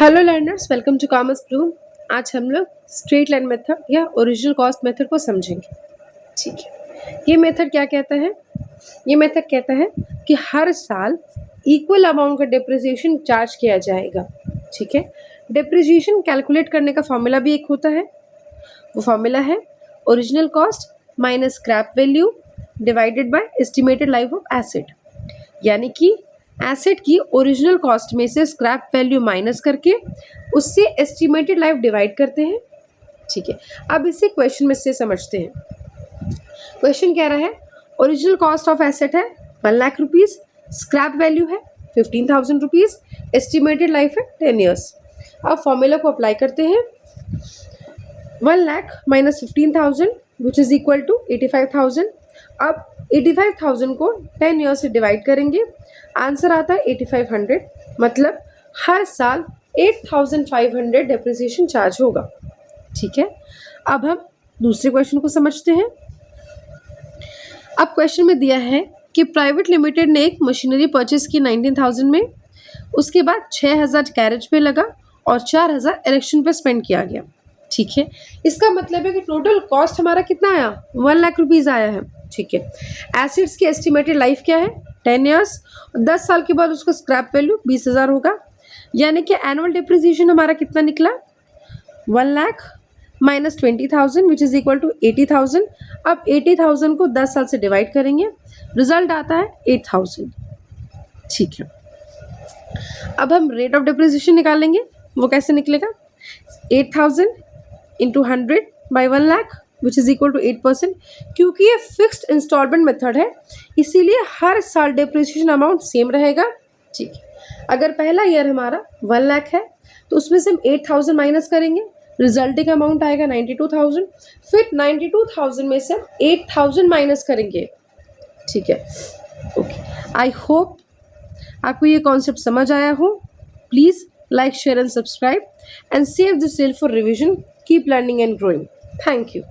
Hello learners, welcome to Commerce Bloom. आज हम लोग स्ट्रेट लाइन मेथड या ओरिजिनल कॉस्ट मेथड को समझेंगे। ठीक है, ये मेथड क्या कहता है? ये मेथड कहता है कि हर साल इक्वल अमाउंट का डिप्रिसिएशन चार्ज किया जाएगा। ठीक है, डिप्रिसिएशन कैलकुलेट करने का फॉर्मूला भी एक होता है। वो फॉर्मूला है original cost minus scrap value divided by estimated life of asset. यानी कि एसेट की ओरिजिनल कॉस्ट में से स्क्रैप वैल्यू माइनस करके उससे एस्टिमेटेड लाइफ डिवाइड करते हैं। ठीक है, अब इसे क्वेश्चन में से समझते हैं। क्वेश्चन कह रहा है ओरिजिनल कॉस्ट ऑफ एसेट है 1 लाख रुपीज़, स्क्रैप वैल्यू है 15,000 रुपीज़, एस्टिमेटेड लाइफ है 10 ईयर्स। अब फॉर्मूला को अप्लाई करते हैं। 1 lakh minus 15,000 which is equal to 85,000। अब 85,000 को 10 ईयर से डिवाइड करेंगे, आंसर आता है 8500। मतलब हर साल 8,500 डेप्रिसिएशन चार्ज होगा। ठीक है, अब हम दूसरे क्वेश्चन को समझते हैं। अब क्वेश्चन में दिया है कि प्राइवेट लिमिटेड ने एक मशीनरी परचेस की 19,000 में, उसके बाद 6,000 कैरेज पे लगा और 4,000 इलेक्शन पे स्पेंड किया गया। ठीक है, इसका मतलब है कि टोटल कॉस्ट हमारा कितना आया? 1 लाख रुपीज़ आया है। ठीक है, एसिड्स की एस्टिमेटेड लाइफ क्या है? 10 ईयर्स। 10 साल के बाद उसका स्क्रैप वैल्यू 20,000 होगा। यानी कि एनुअल डिप्रिसिएशन हमारा कितना निकला? 1 lakh minus 20,000 which is equal to 80,000। अब 80,000 को 10 साल से डिवाइड करेंगे, रिजल्ट आता है 8,000। ठीक है, अब हम रेट ऑफ डिप्रिसिएशन निकालेंगे। वो कैसे निकलेगा? 8,000 into 100 by 1 lakh which is equal to 8%। क्योंकि ये फिक्स्ड इंस्टॉलमेंट मेथड है, इसीलिए हर साल डिप्रिसिएशन अमाउंट सेम रहेगा। ठीक है, अगर पहला ईयर हमारा 1 लाख है तो उसमें से हम 8,000 माइनस करेंगे, रिजल्टिंग अमाउंट आएगा 92,000। फिर 92,000 में से हम 8,000 माइनस करेंगे। ठीक है, ओके। आई होप आपको ये कॉन्सेप्ट समझ आया हो। Please like, share and subscribe and save this reel for revision. Keep learning and growing. Thank you.